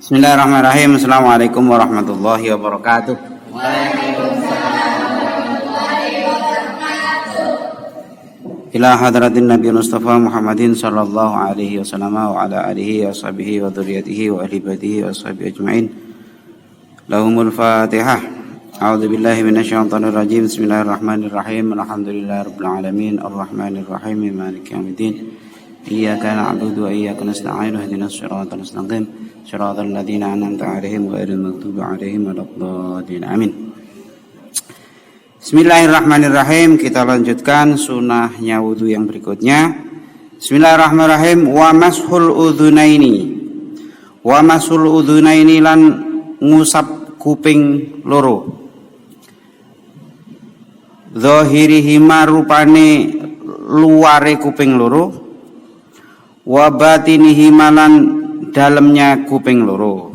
Bismillahirrahmanirrahim. Assalamualaikum warahmatullahi wabarakatuh. Ila hadratin Nabi Mustafa Muhammadin sallallahu alaihi wasallam wa ala alihi wa sahbihi wa dzurriyyatihi wa ahli baitihi wa sahbihi ajma'in. Lahumul Fatihah. A'udzu billahi minasyaitonir rajim. Bismillahirrahmanirrahim. Alhamdulillahirabbil alamin arrahmanir rahim maliki yaumiddin. Iyyaka na'budu wa iyyaka nasta'in ihdinas siratal mustaqim siratal ladzina an'amta 'alaihim ghairil maghdubi 'alaihim waladdallin. Amin. Bismillahirrahmanirrahim. Kita lanjutkan sunahnya wudu yang berikutnya. Bismillahirrahmanirrahim. Wa mashul udhunaini. Wa mashul udhunaini lan ngusap kuping loro. Zahirihima rupane luare kuping loro. Wa batinihi malan dalamnya kuping loro.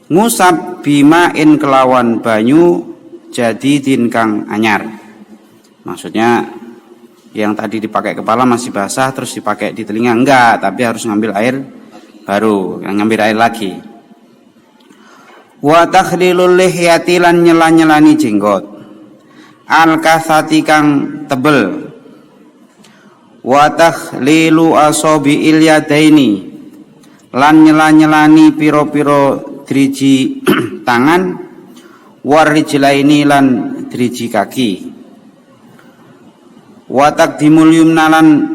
Ngusap bimain kelawan banyu jadi kang anyar. Maksudnya yang tadi dipakai kepala masih basah terus dipakai di telinga enggak, tapi harus ngambil air baru, ngambil air lagi. Wa takhlilul lihyati lan nyela-nyelani jenggot. Al-kathati kang tebel. Wa takhlilu asabi'il yadaini lan nyela-nyelani piro-piro driji tangan warijlaini lan driji kaki. Wa taqdimul yumna lan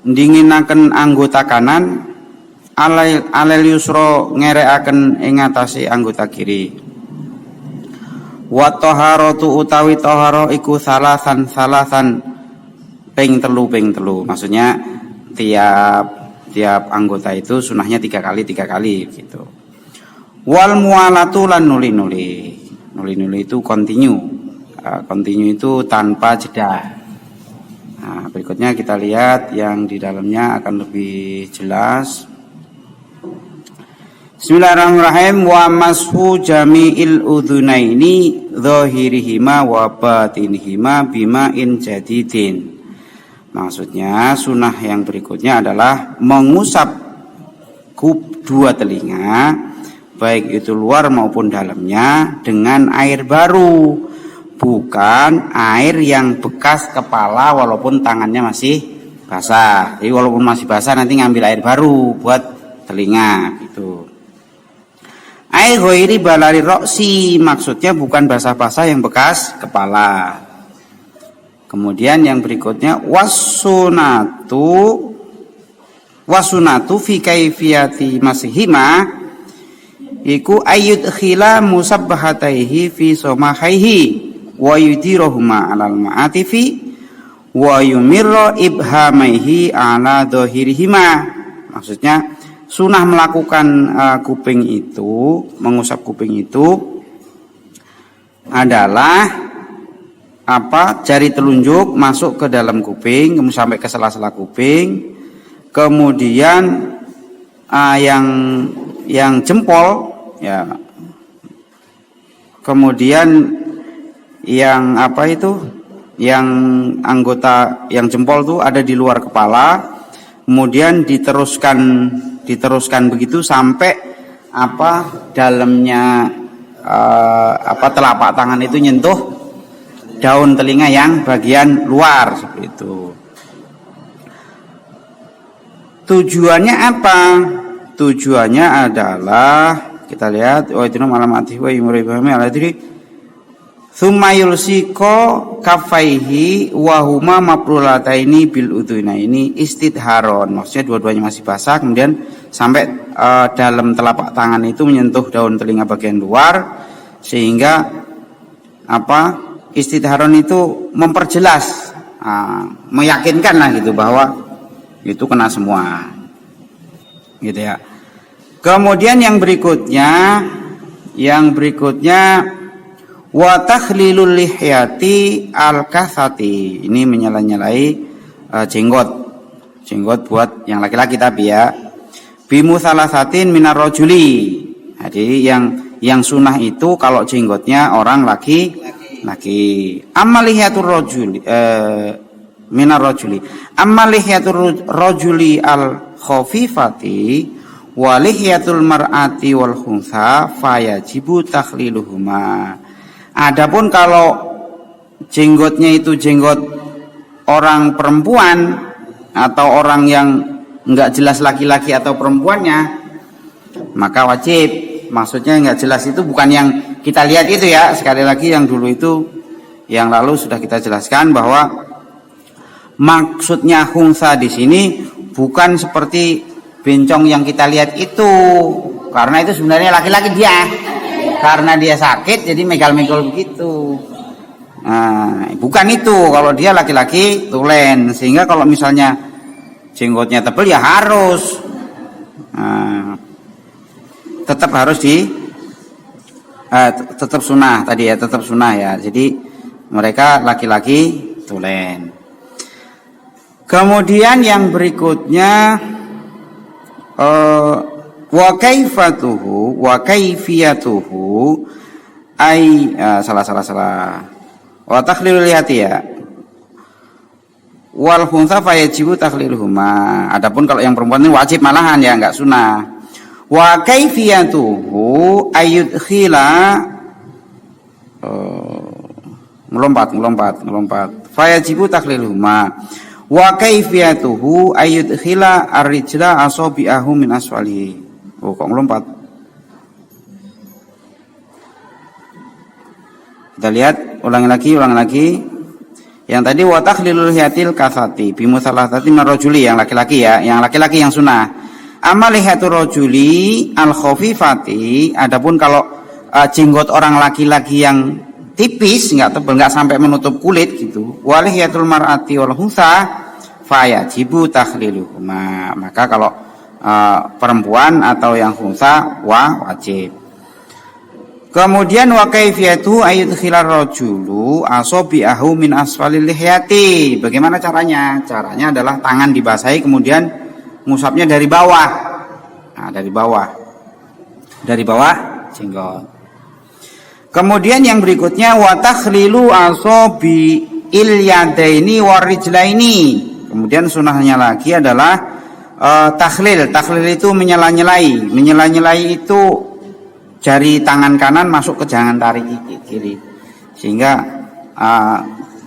ndinginaken anggota kanan alal yusra ngerekaken ing atase anggota kiri. Wa taharatu utawi tahara iku salasan ping telu. Maksudnya tiap anggota itu sunahnya 3 kali gitu. Wal mualatu lan nuli-nuli itu continue itu tanpa jeda. Nah, berikutnya kita lihat yang di dalamnya akan lebih jelas. Bismillahirrahmanirrahim. Wa mashu jami'il udhunaini dhahirihima wa batinihima bima'in jadidin. Maksudnya sunah yang berikutnya adalah mengusap dua telinga, baik itu luar maupun dalamnya, dengan air baru, bukan air yang bekas kepala walaupun tangannya masih basah. Jadi walaupun masih basah nanti ngambil air baru buat telinga gitu. Air ghairi balari roksi, maksudnya bukan basah-basah yang bekas kepala. Kemudian yang berikutnya wasunatu fi kaifiyati masihima iku ayyud khila musabbahataihi fi somahaihi wa yudirohuma alal ma'atifi wa yumirra ibhamaihi ala dhahirihima. Maksudnya sunah melakukan kuping itu, mengusap kuping itu adalah jari telunjuk masuk ke dalam kuping, kemudian sampai ke sela-sela kuping, kemudian yang jempol ya, kemudian yang yang anggota yang jempol itu ada di luar kepala, kemudian diteruskan begitu sampai dalamnya telapak tangan itu nyentuh daun telinga yang bagian luar seperti itu. Tujuannya apa? Tujuannya adalah kita lihat wa idnum alamati wa yumribahmi aladri thumma yulsiko kaffaihi wa huma mabrulataini bil udhunaini istidharon. Maksudnya dua-duanya masih basah, kemudian sampai dalam telapak tangan itu menyentuh daun telinga bagian luar, sehingga istidharon itu memperjelas, meyakinkan lah gitu bahwa itu kena semua, gitu ya. Kemudian yang berikutnya wa takhlilul lihyati al-kathati. Ini menyela-nyelai jenggot buat yang laki-laki tapi ya. Bimu salasatin minar rajuli. Jadi yang sunah itu kalau jenggotnya orang laki. Amalihiyatur rajuli minar rajuli. Amalihiyatur rajuli al khafifati Walihiyatul mar'ati wal khuntha fayajibu takhliluhuma. Adapun kalau jenggotnya itu jenggot orang perempuan atau orang yang enggak jelas laki-laki atau perempuannya, maka wajib. Maksudnya enggak jelas itu bukan yang kita lihat itu ya. Sekali lagi yang dulu itu, yang lalu sudah kita jelaskan bahwa maksudnya khunsa di sini bukan seperti bencong yang kita lihat itu, karena itu sebenarnya laki-laki dia. Karena dia sakit jadi megal-megal begitu. Nah, bukan itu. Kalau dia laki-laki tulen, sehingga kalau misalnya jenggotnya tebal ya harus tetap harus tetap sunnah tadi ya, tetap sunnah ya. Jadi mereka laki-laki tulen. Kemudian yang berikutnya wa kaifiyatuhu salah wa takhlilul lihati ya wal khuntha fayajibu takhliluhuma. Adapun kalau yang perempuan ini wajib malahan ya, enggak sunnah. Wa kaifiyatuhu ayudkhila melompat fayajibu takhliluhuma. Wa kaifiyatuhu ayudkhila ar-rijla asabi'ahu min asfalihi. Oh, kok melompat? Kita lihat, ulangi lagi. Yang tadi wa takhlilul hiyatil kasati bi musalatati marrajuli, yang laki-laki ya, yang laki-laki yang sunnah. Amal lihatur rajuli al khafifati, adapun kalau jenggot orang laki-laki yang tipis, enggak tebal, enggak sampai menutup kulit gitu. Walihiyatul mar'ati wal huntha fayajibu takhliluhuma. Maka kalau perempuan atau yang huntha wajib. Kemudian wa kaifiyatu ayudkhilar rajulu asabi'ahu min asfalil lihyati. Bagaimana caranya? Caranya adalah tangan dibasahi kemudian ngusapnya dari bawah. Nah, dari bawah jenggot. Kemudian yang berikutnya wa takhlilu asabi'il yadaini warijlaini. Kemudian sunnahnya lagi adalah takhlil. Takhlil itu menyela-nyelai. Menyela-nyelai itu jari tangan kanan masuk ke jangan tarik kiri, sehingga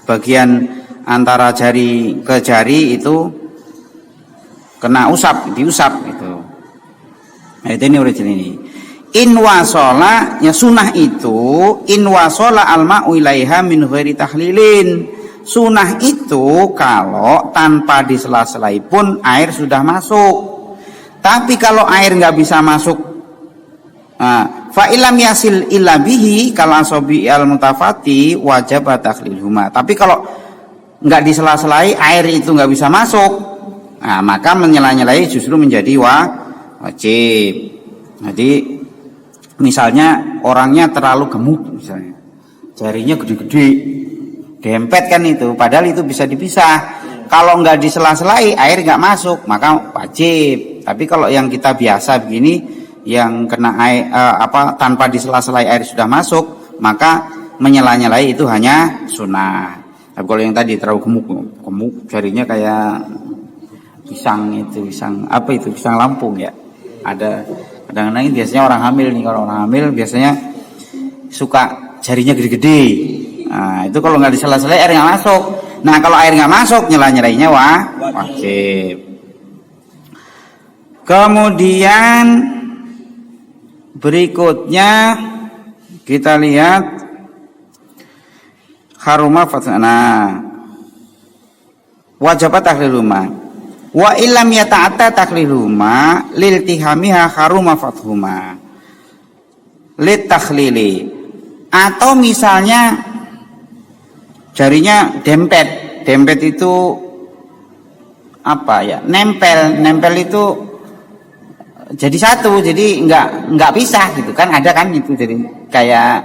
bagian antara jari ke jari itu kena diusap gitu. Nah, itu ini original ini. In wasola, ya sunnah itu in wasola alma'u ilaiha min ghairi tahlilin. Sunnah itu kalau tanpa disela-selai pun air sudah masuk. Tapi kalau air nggak bisa masuk, fa ilam yasil illa bihi kal asabi al mutafati wajib takhlilhuma. Tapi kalau nggak disela-selai, air itu nggak bisa masuk, maka menyela-nyelai justru menjadi wajib. Jadi misalnya orangnya terlalu gemuk, misalnya jarinya gede-gede, dempet kan itu, padahal itu bisa dipisah. Kalau nggak disela-selai, air nggak masuk, maka wajib. Tapi kalau yang kita biasa begini, yang kena air tanpa disela-selai air sudah masuk, maka menyela-nyelai itu hanya sunnah. Tapi kalau yang tadi terlalu gemuk, jarinya kayak pisang Lampung ya. Ada kadang-kadang biasanya orang hamil nih, kalau orang hamil biasanya suka jarinya gede-gede. Nah, itu kalau nggak disela-selai air nggak masuk. Nah, kalau air nggak masuk, nyela-nyelainya wajib. Kemudian berikutnya kita lihat haruma fatana wajibat takhliluma wa illam yata'atta takhliluma liltihamiha haruma fathuma lit takhlili. Atau misalnya jarinya dempet itu nempel itu jadi satu, jadi nggak pisah gitu kan, ada kan itu, jadi kayak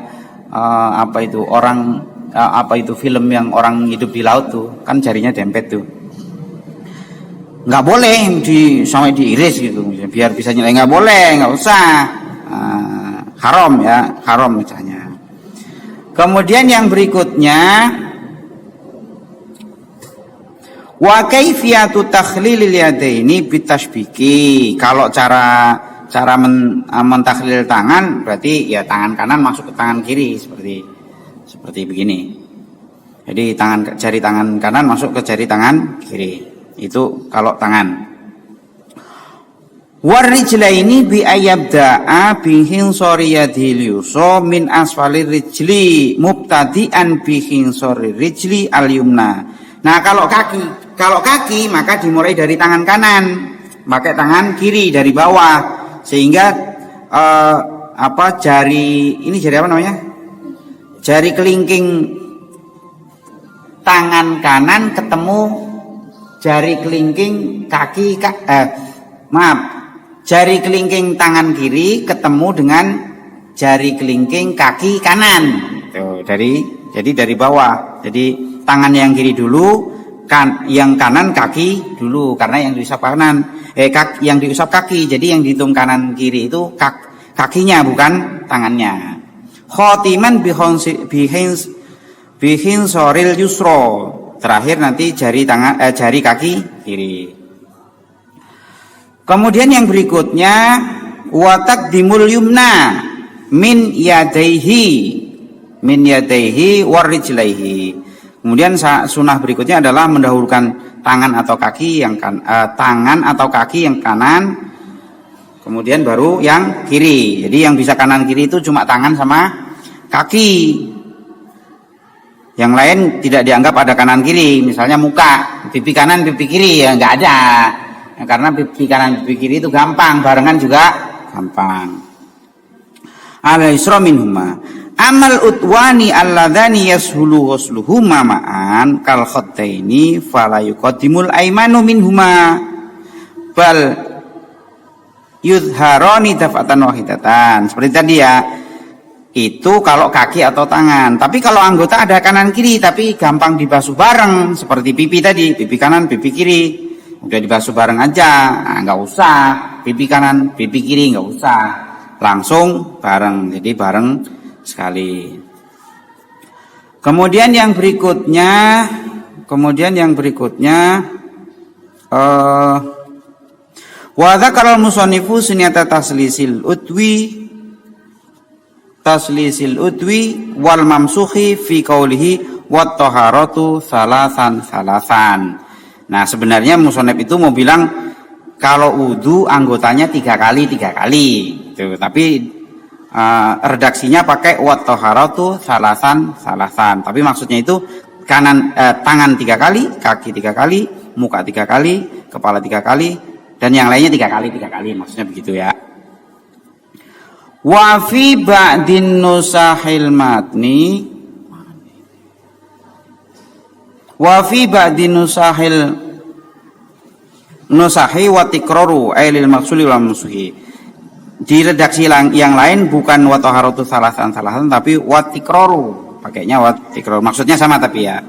film yang orang hidup di laut tuh kan jarinya dempet tuh, nggak boleh sampai diiris gitu biar bisa nyelai, nggak boleh, nggak usah, haram misalnya. Kemudian yang berikutnya wa kaifiyatu takhlilil yadaini bitashbiki. Kalau cara cara mentakhlil tangan berarti ya tangan kanan masuk ke tangan kiri seperti begini. Jadi jari tangan kanan masuk ke jari tangan kiri. Itu kalau tangan. Warijlaini bi ayyabda'a bihin soriyadil yusra min asfalir rijli mubtadi'an bihin sori rijli al-yumna. Nah, kalau kaki maka dimulai dari tangan kanan, pakai tangan kiri dari bawah sehingga jari apa namanya? Jari kelingking tangan kanan ketemu jari kelingking jari kelingking tangan kiri ketemu dengan jari kelingking kaki kanan. Tuh, jadi dari bawah. Jadi tangan yang kiri dulu, yang kanan kaki dulu karena yang diusap yang diusap kaki. Jadi yang dihitung kanan kiri itu kakinya bukan tangannya. Khotiman bihin soril yusro. Terakhir nanti jari kaki kiri. Kemudian yang berikutnya watak dimul yumna min yadaihi warijlaihi. Kemudian sunnah berikutnya adalah mendahulukan tangan atau kaki yang kanan, kemudian baru yang kiri. Jadi yang bisa kanan kiri itu cuma tangan sama kaki. Yang lain tidak dianggap ada kanan kiri. Misalnya muka, pipi kanan, pipi kiri ya nggak ada. Karena pipi kanan pipi kiri itu gampang, barengan juga gampang. Al-isra minhuma. Amal utwani alladzani yashulu ghusluhuma ma'an kal khattaini fala yuqaddimul aymanu minhuma bal yudharani daf'atan wahidatan. Seperti tadi ya. Itu kalau kaki atau tangan. Tapi kalau anggota ada kanan kiri tapi gampang dibasuh bareng seperti pipi tadi, pipi kanan, pipi kiri. Udah dibasuh bareng aja, nggak usah pipi kanan, pipi kiri nggak usah, langsung bareng, jadi bareng sekali. Kemudian yang berikutnya, wa dzakara al-musannifu sunnata taslisil udwi wal mamsuhi fi qaulihi wat taharatu salasan. Nah, sebenarnya musonef itu mau bilang kalau wudu anggotanya 3 kali. Tuh, tapi redaksinya pakai wat taharatu salasan. Tapi maksudnya itu tangan 3 kali, kaki 3 kali, muka 3 kali, kepala 3 kali, dan yang lainnya 3 kali. Maksudnya begitu ya. Wa fi ba'din nusahil matni wa fi ba'di nusahi wa tikraru ailil maksuli wal musuhi. Di redaksi yang lain bukan wa taharatu salasan tapi wa tikraru, pakainya wa tikraru, maksudnya sama tapi ya.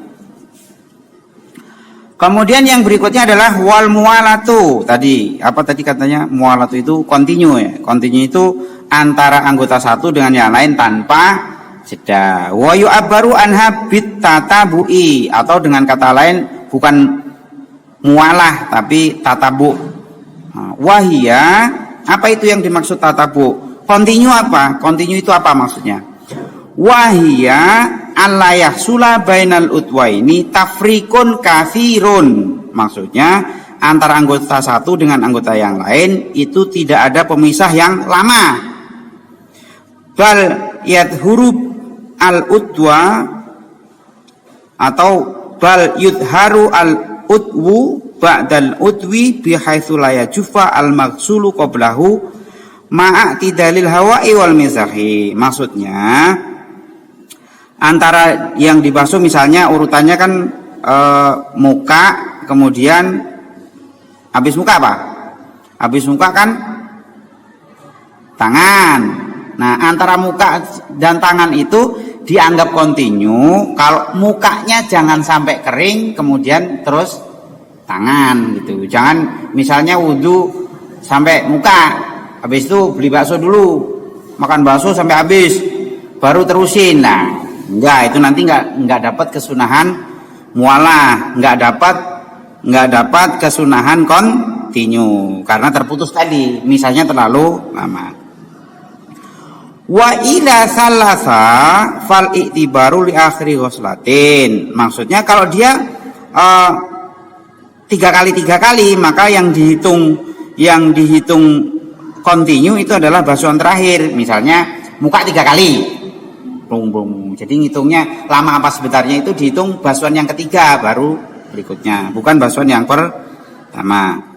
Kemudian yang berikutnya adalah wal muwalatu. Tadi katanya muwalatu itu continue ya. Continue itu antara anggota satu dengan yang lain tanpa jeda. Wa yu'abbaru anha bit tatabu'i, atau dengan kata lain bukan mualah tapi tatabu. Wahia, apa itu yang dimaksud tatabu? Continue apa? Continue itu apa maksudnya? Wahia alla yahsula bainal utwaini tafrikun katsirun. Maksudnya antara anggota satu dengan anggota yang lain itu tidak ada pemisah yang lama. Bal yadhuru al-udwa atau bal yudharu al-udwu ba'dal udwi bihaitsu la yajufa al-maghsulu qablahu ma'atidalil hawa'i wal mizahi. Maksudnya antara yang dibasuh misalnya urutannya kan muka, kemudian habis muka apa? Habis muka kan tangan. Nah, antara muka dan tangan itu dianggap kontinu. Kalau mukanya jangan sampai kering, kemudian terus tangan gitu. Jangan misalnya wudu sampai muka, habis itu beli bakso dulu, makan bakso sampai habis, baru terusin. Nah, enggak, itu nanti enggak dapat kesunahan mualah, enggak dapat kesunahan continue karena terputus tadi, misalnya terlalu lama. Wa ila salasa fal i'tibaru li akhiri ghuslatin. Maksudnya kalau dia 3 kali, maka yang dihitung continue itu adalah basuhan terakhir. Misalnya muka 3 kali. Jadi ngitungnya lama apa sebenarnya itu dihitung basuhan yang ketiga baru berikutnya, bukan basuhan yang pertama.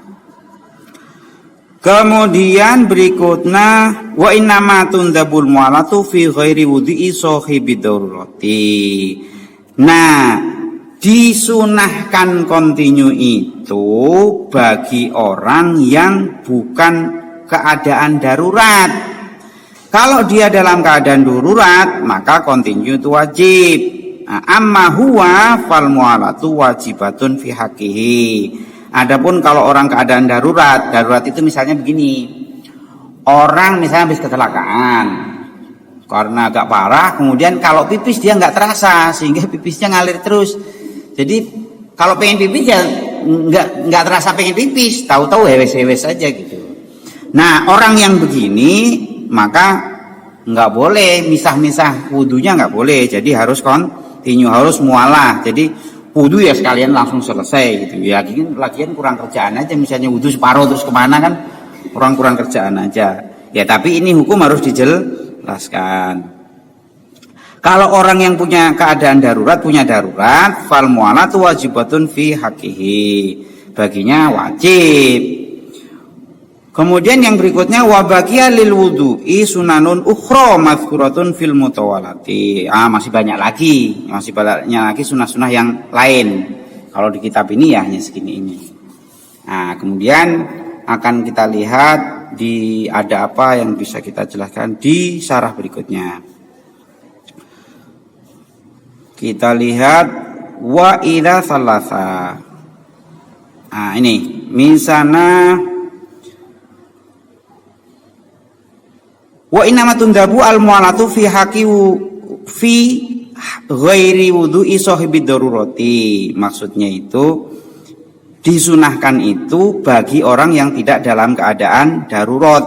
Kemudian berikutnya wa innama tundabul mu'alatu fi ghairi wudu'i sahibi darurati. Nah, disunahkan continue itu bagi orang yang bukan keadaan darurat. Kalau dia dalam keadaan darurat, maka continue itu wajib. Nah, amma huwa fal mu'alatu wajibatun fi haqqihi. Adapun kalau orang keadaan darurat itu misalnya begini. Orang misalnya habis kecelakaan karena agak parah, kemudian kalau pipis dia nggak terasa sehingga pipisnya ngalir terus. Jadi kalau pengen pipis ya nggak terasa pengen pipis, tahu-tahu hewes-hewes saja gitu. Nah, orang yang begini maka nggak boleh misah-misah wudunya, nggak boleh. Jadi harus continue, harus mualah. Jadi wudu ya sekalian langsung selesai gitu ya. Lagian kurang kerjaan aja, misalnya wudu separuh terus kemana kan, kurang kerjaan aja ya. Tapi ini hukum harus dijelaskan. Kalau orang yang punya keadaan darurat, fal mu'alatu wajibatun fi haqqihi, baginya wajib. Kemudian yang berikutnya wa baqiya lil wudu'i sunanun ukhra mazkuratun fil mutawalati. Masih banyak lagi sunah-sunah yang lain. Kalau di kitab ini ya hanya segini ini. Nah, kemudian akan kita lihat ada apa yang bisa kita jelaskan di syarah berikutnya. Kita lihat wa idza salasa. Ini misalnya wa innama tundabu al mu'alatu fi haqqi fi ghairi wudu'i sahibi darurati. Maksudnya itu disunahkan itu bagi orang yang tidak dalam keadaan darurat.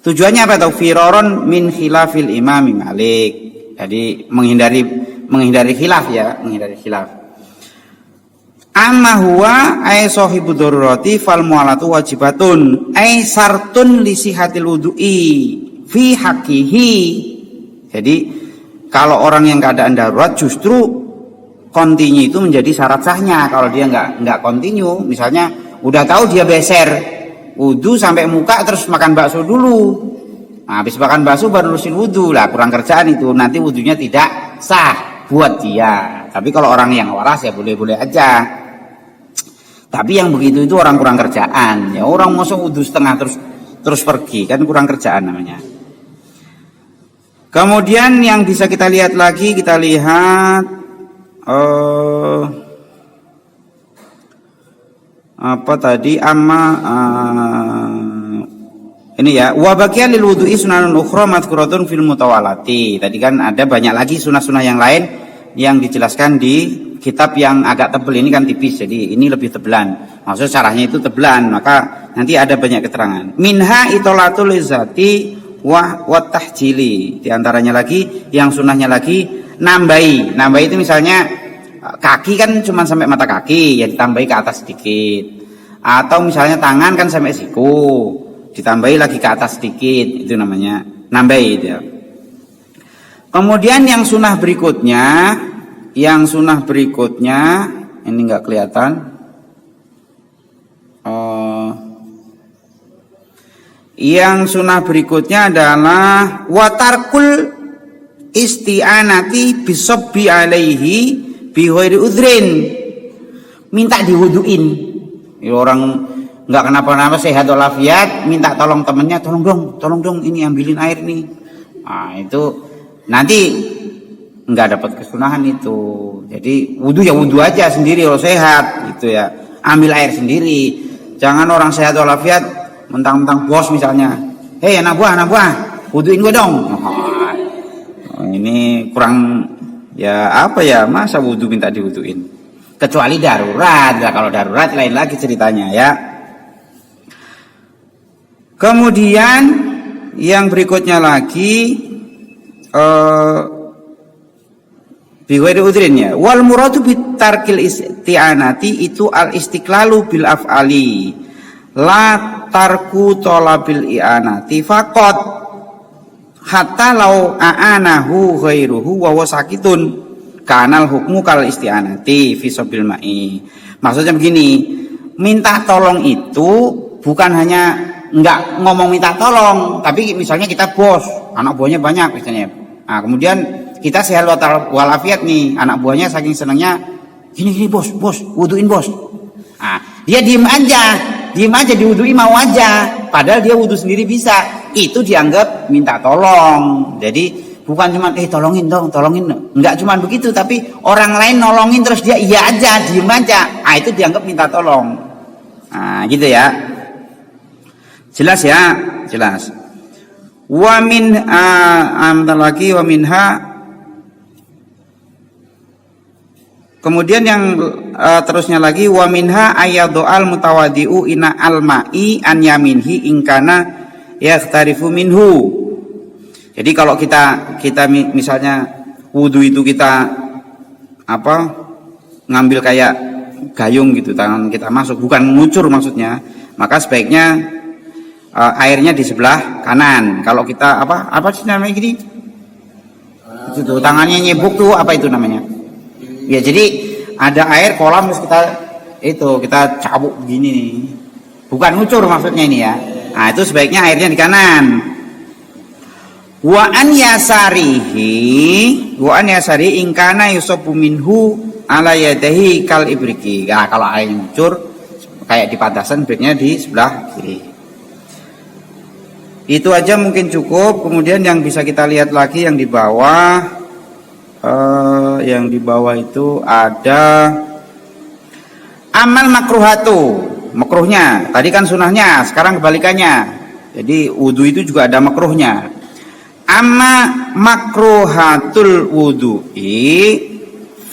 Tujuannya apa tuh? Firaron min khilafil imam Malik. Jadi menghindari khilaf. Amma huwa ay sahibu darurati fal mu'alatu wajibatun ay sartun li sihatil wudu'i fi haqqihi. Jadi kalau orang yang keadaan darurat justru continue itu menjadi syarat sahnya. Kalau dia enggak continue, misalnya udah tahu dia beser wudu sampai muka terus makan bakso dulu. Nah, habis makan bakso baru lurusin wudu. Lah kurang kerjaan itu, nanti wudunya tidak sah buat dia. Tapi kalau orang yang waras ya boleh-boleh aja. Tapi yang begitu itu orang kurang kerjaan. Ya orang masuk wudu setengah terus pergi, kan kurang kerjaan namanya. Kemudian yang bisa kita lihat lagi, apa tadi ini ya, wa baqiya lil wudu'i sunanun ukhra mazkuratun fil mutawalati. Tadi kan ada banyak lagi sunah-sunah yang lain yang dijelaskan di kitab yang agak tebel. Ini kan tipis, jadi ini lebih tebelan. Maksud syarahnya itu tebelan, maka nanti ada banyak keterangan. Minha itolatul izzati wa tahjili. Di antaranya lagi, yang sunahnya lagi nambahi. Nambahi itu misalnya kaki kan cuma sampai mata kaki, ya ditambahi ke atas sedikit. Atau misalnya tangan kan sampai siku, ditambahi lagi ke atas sedikit. Itu namanya nambahi itu ya. Kemudian yang sunah berikutnya ini enggak kelihatan. Yang sunnah berikutnya adalah watarkul isti'anati bisabbi alaihi bi ghairi udhrin. Minta diwuduin. Orang enggak kenapa-napa sehat walafiat, minta tolong temannya, tolong dong ini ambilin air nih. Nah, itu nanti enggak dapat kesunahan itu. Jadi wudu ya wudu aja sendiri kalau sehat gitu ya. Ambil air sendiri. Jangan orang sehat walafiat mentang-mentang bos misalnya. Hei anak buah, wuduin gue dong. Ini kurang ya apa ya, masa wudu minta diwuduin. Kecuali darurat. Nah, kalau darurat lain lagi ceritanya ya. Kemudian yang berikutnya lagi biwari udrin ya. Wal muradu bitarkil isti'anati itu al istiqlalu bil af'ali. La tarku talabil i'anati faqat hatta law a'anahu ghairuhu wa wasakitun kanal hukmu kal isti'anati fi sabil ma'i. Maksudnya begini, minta tolong itu bukan hanya enggak ngomong minta tolong, tapi misalnya kita bos, anak buahnya banyak misalnya. Nah, kemudian kita sehat walafiat nih, anak buahnya saking senangnya, gini bos, wuduin bos. Nah, dia diem aja diwudui mau aja, padahal dia wudu sendiri bisa. Itu dianggap minta tolong. Jadi bukan cuma tolongin dong, enggak cuma begitu, tapi orang lain nolongin terus dia iya aja, diem aja. Ah, itu dianggap minta tolong. Nah, gitu ya. Jelas ya, jelas. Wa min lagi wa minha. Kemudian yang terusnya lagi wa minha ayadu'al mutawadi'u ina al-ma'i an yaminhi ingkana yakhtarifu minhu. Jadi kalau kita misalnya wudu itu kita ngambil kayak gayung gitu, tangan kita masuk, bukan mengucur maksudnya, maka sebaiknya airnya di sebelah kanan. Kalau kita apa sih namanya gini? Itu tuh, tangannya nyebuk tuh, apa itu namanya? Ya, jadi ada air kolam terus kita cabuk begini nih. Bukan ngucur maksudnya ini ya. Nah, itu sebaiknya airnya di kanan. Wa an yasari ingkana yusabu minhu ala yadahi kal ibriki. Nah, kalau airnya ngucur kayak di pantasan, sebaiknya di sebelah kiri. Itu aja mungkin cukup. Kemudian yang bisa kita lihat lagi yang di bawah. Yang di bawah itu ada amal makruhatu, makruhnya. Tadi kan sunahnya, sekarang kebalikannya. Jadi wudu itu juga ada makruhnya. Amma makruhatul wudu'i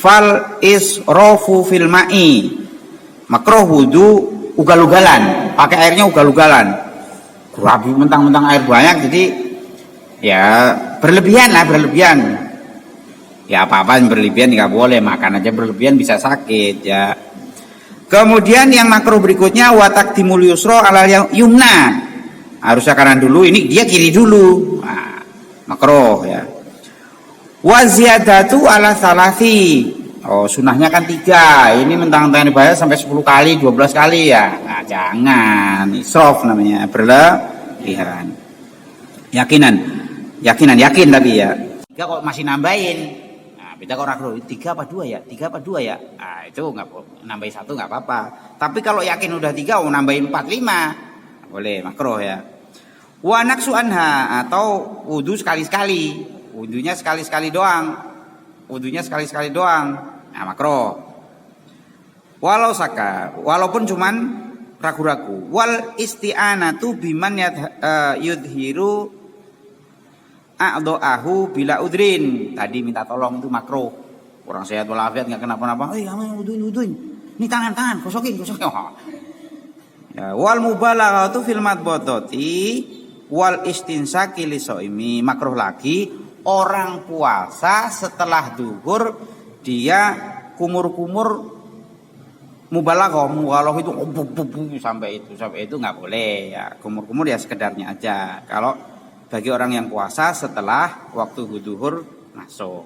fal israfu fil ma'i. Makruh wudu ugal-ugalan, pakai airnya ugal-ugalan. Kurabi mentang-mentang air banyak, jadi ya berlebihan. Ya apa-apa yang berlebihan nggak boleh, makan aja berlebihan bisa sakit ya. Kemudian yang makruh berikutnya watak dimul yusro alal yang yumna, harusnya kanan dulu, ini dia kiri dulu. Nah, makruh ya. Waziyadatu ala salasi, sunahnya kan 3, ini mentang-mentang dibayar sampai 10 kali 12 kali ya. Nah, jangan israf namanya, berlebihan. Yakin tapi ya. 3 kok masih nambahin. Beda kok ragu 3 apa 2 ya? Nah, itu enggak nambahin 1 enggak apa-apa. Tapi kalau yakin udah 3 nambahin 4 5. Boleh, makruh ya. Wa naqsu anha, atau wudu sekali-sekali. Wudunya sekali-sekali doang. Nah, makruh. Walaupun cuman ragu-ragu. Wal isti'anatu biman yudhiru a'do'ahu bila udrin. Tadi minta tolong itu makruh. Orang sehat walafiat nggak kenapa-napa. Wuduin. Ini tangan, kosokin. Ya, wal mubalaghatu fil madbototi wal istinsaki lisoimi. Makruh lagi orang puasa setelah duhur dia kumur-kumur mubalaghah itu sampai itu nggak boleh ya. Kumur-kumur ya sekedarnya aja. Kalau bagi orang yang puasa setelah waktu duhur masuk.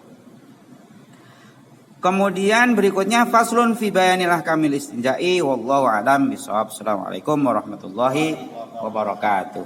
Kemudian berikutnya faslun fi bayanil ahkamil istinja'i wallahu a'lam bishawab. Assalamualaikum warahmatullahi wabarakatuh.